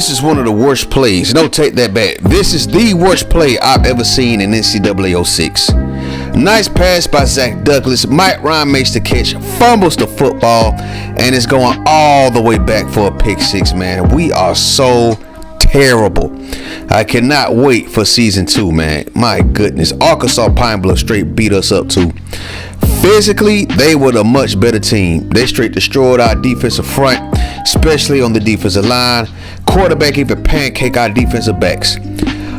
This is one of the worst plays. No, take that back. This is the worst play I've ever seen in NCAA 06. Nice pass by Zach Douglas. Mike Ryan makes the catch, fumbles the football, and is going all the way back for a pick six, man. We are so terrible. I cannot wait for season 2, man. My goodness. Arkansas Pine Bluff straight beat us up too. Physically, they were the much better team. They straight destroyed our defensive front, especially on the defensive line. Quarterback even pancake our defensive backs.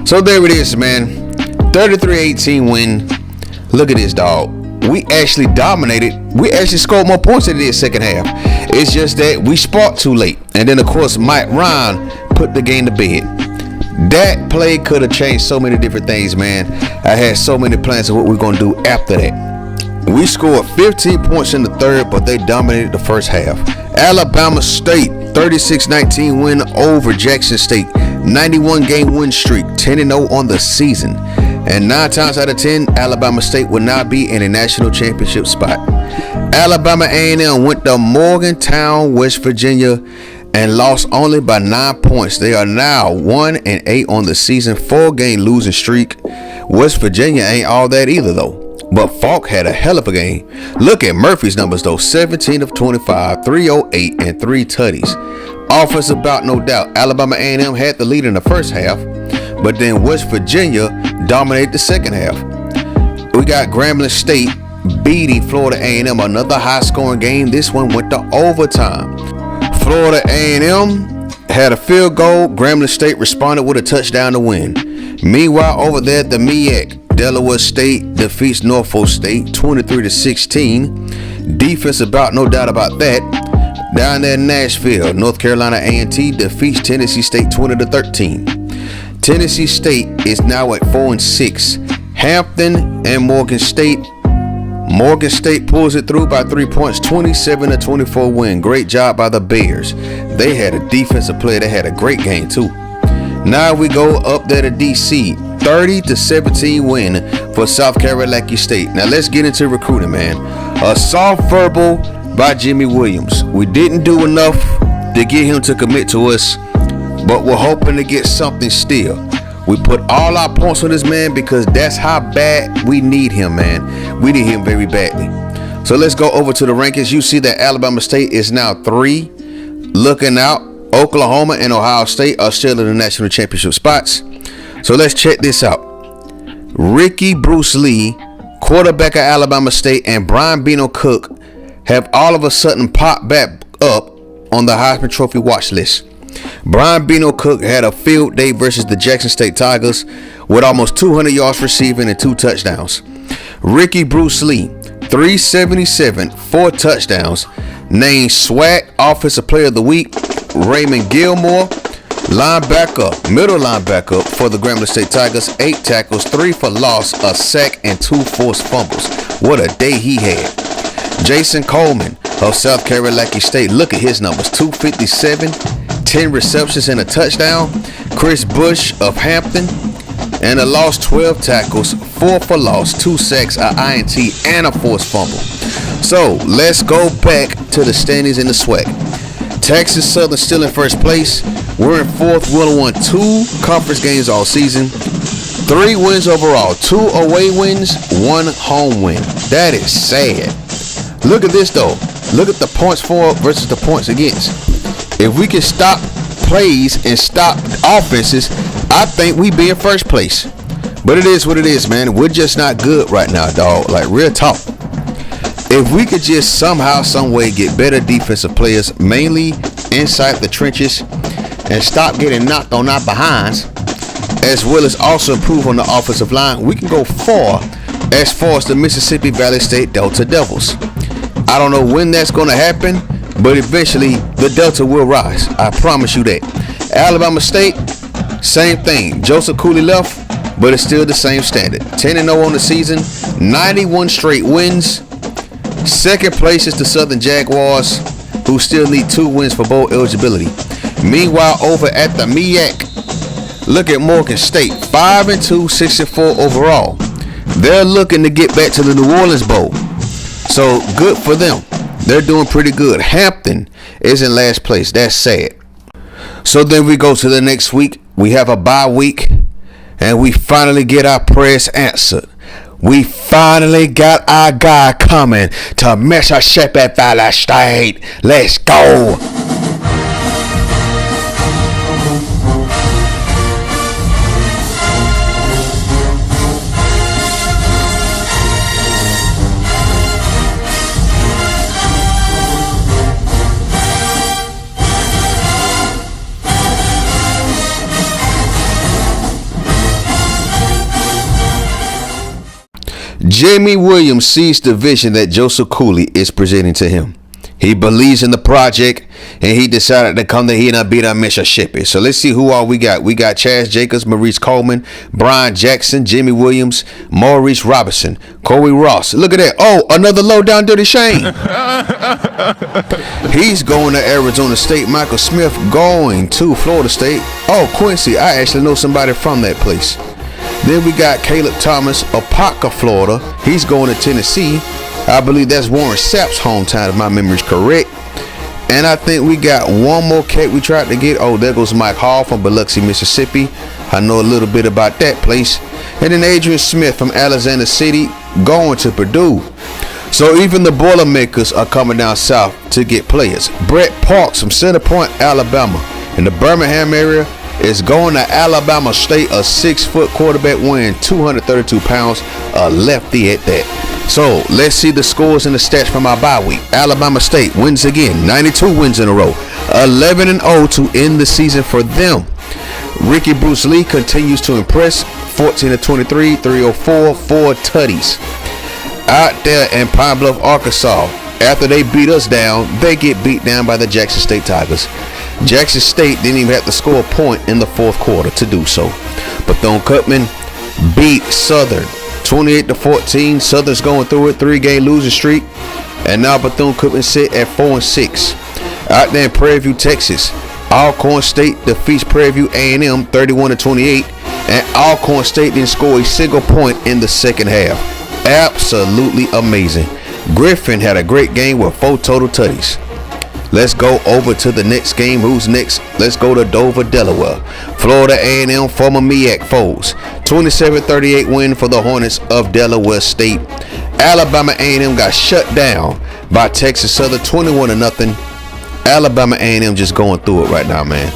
So there it is, man. 33-18 win. Look at this, dog. We actually dominated. We actually scored more points than they did second half. It's just that we sparked too late. And then, of course, Mike Ryan put the game to bed. That play could have changed so many different things, man. I had so many plans of what we're going to do after that. We scored 15 points in the third, but they dominated the first half. Alabama State, 36-19 win over Jackson State. 91-game win streak, 10-0 on the season. And 9 times out of 10, Alabama State will not be in a national championship spot. Alabama A&M went to Morgantown, West Virginia, and lost only by 9 points. They are now 1-8 on the season, 4-game losing streak. West Virginia ain't all that either, though. But Falk had a hell of a game. Look at Murphy's numbers, though. 17 of 25, 308, and 3 tutties. Offensive bout, no doubt. Alabama A&M had the lead in the first half, but then West Virginia dominated the second half. We got Grambling State beating Florida A&M, another high-scoring game. This one went to overtime. Florida A&M had a field goal. Grambling State responded with a touchdown to win. Meanwhile, over there at the MEAC, Delaware State defeats Norfolk State 23-16. Defensive bout, no doubt about that. Down there in Nashville, North Carolina A&T defeats Tennessee State 20-13. Tennessee State is now at 4-6. Hampton and Morgan State. Morgan State pulls it through by 3 points, 27-24 win. Great job by the Bears. They had a defensive player that had a great game too. Now we go up there to DC. 30-17 win for South Carolina State. Now let's get into recruiting, man. A soft verbal by Jimmy Williams. We didn't do enough to get him to commit to us, but we're hoping to get something still. We put all our points on this man because that's how bad we need him, man. We need him very badly. So let's go over to the rankings. You see that Alabama State is now 3. Looking out, Oklahoma and Ohio State are still in the national championship spots. So let's check this out. Ricky Bruce Lee, quarterback of Alabama State, and Brian Bino Cook have all of a sudden popped back up on the Heisman Trophy watch list. Brian Bino Cook had a field day versus the Jackson State Tigers with almost 200 yards receiving and 2 touchdowns. Ricky Bruce Lee, 377, 4 touchdowns. Named SWAC Offensive Player of the Week. Raymond Gilmore, middle linebacker for the Grambling State Tigers, 8 tackles, 3 for loss, a sack, and 2 forced fumbles. What a day he had. Jason Coleman of South Carolina State, look at his numbers, 257, 10 receptions and a touchdown. Chris Bush of Hampton, and a loss, 12 tackles, 4 for loss, 2 sacks, an INT, and a forced fumble. So let's go back to the standings in the SWAC. Texas Southern still in first place. We're in 4th. We won 2 conference games all season. 3 wins overall. 2 away wins, 1 home win. That is sad. Look at this though. Look at the points for versus the points against. If we can stop plays and stop offenses, I think we be in first place. But it is what it is, man. We're just not good right now, dog. Like, real talk. If we could just somehow, some way get better defensive players, mainly inside the trenches, and stop getting knocked on our behinds, as well as also improve on the offensive line, we can go far as the Mississippi Valley State Delta Devils. I don't know when that's going to happen, but eventually the Delta will rise. I promise you that. Alabama State, same thing. Joseph Cooley left, but it's still the same standard. 10-0 on the season, 91 straight wins. Second place is the Southern Jaguars, who still need 2 wins for bowl eligibility. Meanwhile, over at the MEAC, look at Morgan State, 5-2, 6-4 overall. They're looking to get back to the New Orleans Bowl. So good for them. They're doing pretty good. Hampton is in last place. That's sad. So then we go to the next week. We have a bye week, and we finally get our prayers answered. We finally got our guy coming to Mississippi Valley State. Let's go. Jamie Williams sees the vision that Joseph Cooley is presenting to him. He believes in the project, and he decided to come to here and beat on Mississippi. So let's see who all we got. We got Chaz Jacobs, Maurice Coleman, Brian Jackson, Jimmy Williams, Maurice Robinson, Corey Ross. Look at that. Oh, another low down dirty Shane. He's going to Arizona State. Michael Smith going to Florida State. Oh, Quincy. I actually know somebody from that place. Then we got Caleb Thomas, Apopka, Florida. He's going to Tennessee. I believe that's Warren Sapp's hometown, if my memory is correct. And I think we got one more cat we tried to get. Oh, there goes Mike Hall from Biloxi, Mississippi. I know a little bit about that place. And then Adrian Smith from Alexander City going to Purdue. So even the Boilermakers are coming down south to get players. Brett Parks from Center Point, Alabama, in the Birmingham area, is going to Alabama State, a 6-foot quarterback weighing 232 pounds, a lefty at that. So let's see the scores and the stats from our bye week. Alabama State wins again, 92 wins in a row, 11-0 to end the season for them. Ricky Bruce Lee continues to impress, 14-23, 304, 4 tutties. Out there in Pine Bluff, Arkansas, after they beat us down, they get beat down by the Jackson State Tigers. Jackson State didn't even have to score a point in the fourth quarter to do so. Bethune-Cookman beat Southern 28-14. Southern's going through a 3-game losing streak, and now Bethune-Cookman sit at 4-6. Out there in Prairie View, Texas, Alcorn State defeats Prairie View A&M 31-28, and Alcorn State didn't score a single point in the second half. Absolutely amazing. Griffin had a great game with 4 total tutties. Let's go over to the next game. Who's next? Let's go to Dover, Delaware. Florida A&M former MEAC foes. 27-38 win for the Hornets of Delaware State. Alabama A&M got shut down by Texas Southern 21-0. Alabama A&M just going through it right now, man.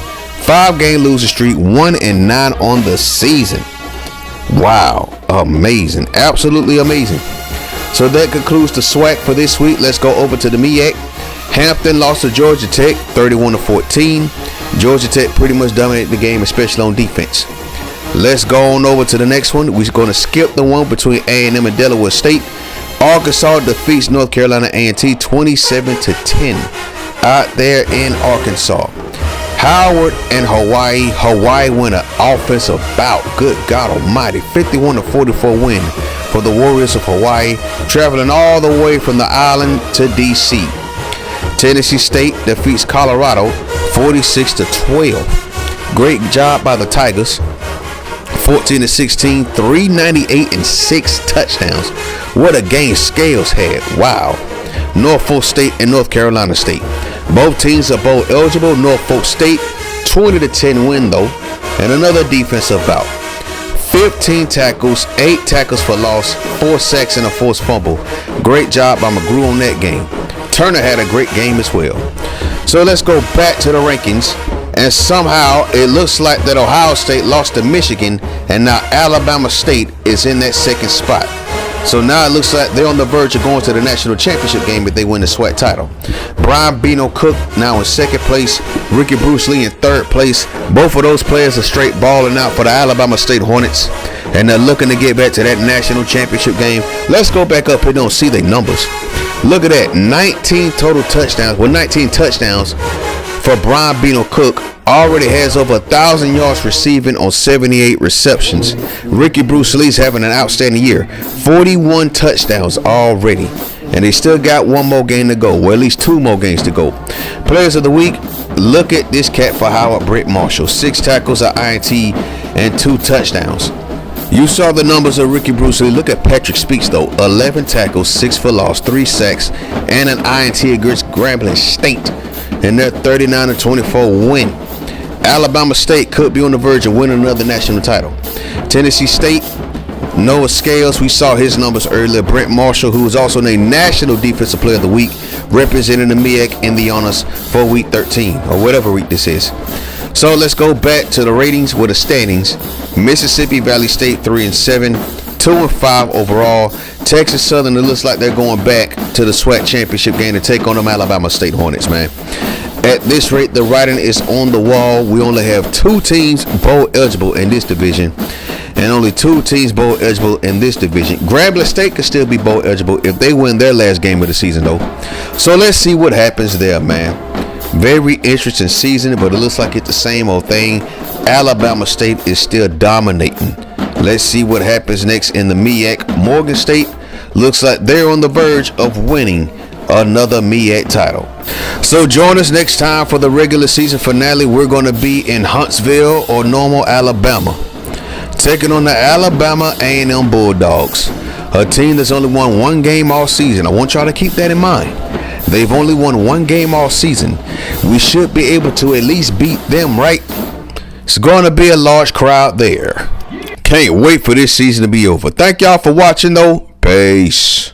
5-game losing streak, 1-9 on the season. Wow, amazing, absolutely amazing. So that concludes the SWAC for this week. Let's go over to the MEAC. Hampton lost to Georgia Tech 31-14. Georgia Tech pretty much dominated the game, especially on defense. Let's go on over to the next one. We're going to skip the one between A&M and Delaware State. Arkansas defeats North Carolina A&T 27-10 out there in Arkansas. Howard and Hawaii. Hawaii win an offensive bout. Good God almighty. 51-44 win for the Warriors of Hawaii, traveling all the way from the island to D.C. Tennessee State defeats Colorado 46-12. Great job by the Tigers. 14-16, 398 and 6 touchdowns. What a game Scales had. Wow. Norfolk State and North Carolina State. Both teams are bowl eligible. Norfolk State 20-10 win though, and another defensive bout. 15 tackles, 8 tackles for loss, 4 sacks and a forced fumble. Great job by McGrew on that game. Turner had a great game as well. So let's go back to the rankings, and somehow it looks like that Ohio State lost to Michigan, and now Alabama State is in that second spot. So now it looks like they're on the verge of going to the national championship game if they win the SWAC title. Brian Bino Cook now in second place. Ricky Bruce Lee in third place. Both of those players are straight balling out for the Alabama State Hornets, and they're looking to get back to that national championship game. Let's go back up here and see their numbers. Look at that, 19 total touchdowns. Well, 19 touchdowns for Brian Bino Cook. Already has over 1,000 yards receiving on 78 receptions. Ricky Bruce Lee's having an outstanding year. 41 touchdowns already. And they still got one more game to go. Well, at least 2 more games to go. Players of the week, look at this cat for Howard, Brett Marshall. 6 tackles, an INT, and 2 touchdowns. You saw the numbers of Ricky Bruce Lee. Look at Patrick Speaks, though. 11 tackles, 6 for loss, 3 sacks, and an INT against Grambling State. And their 39-24 win. Alabama State could be on the verge of winning another national title. Tennessee State, Noah Scales, we saw his numbers earlier. Brent Marshall, who was also named National Defensive Player of the Week, representing the MEAC in the honors for week 13, or whatever week this is. So let's go back to the ratings with the standings. Mississippi Valley State 3-7, 2-5 overall. Texas Southern, it looks like they're going back to the SWAC championship game to take on them Alabama State Hornets, man. At this rate, the writing is on the wall. We only have 2 teams bowl eligible in this division, and only 2 teams bowl eligible in this division. Grambling State could still be bowl eligible if they win their last game of the season, though. So let's see what happens there, man. Very interesting season, but it looks like it's the same old thing. Alabama State is still dominating. Let's see what happens next in the MEAC. Morgan State looks like they're on the verge of winning another MEAC title. So join us next time for the regular season finale. We're going to be in Huntsville or Normal, Alabama, taking on the Alabama A&M Bulldogs, a team that's only won 1 game all season. I want y'all to keep that in mind. They've only won 1 game all season. We should be able to at least beat them, right? It's going to be a large crowd there. Can't wait for this season to be over. Thank y'all for watching, though. Peace.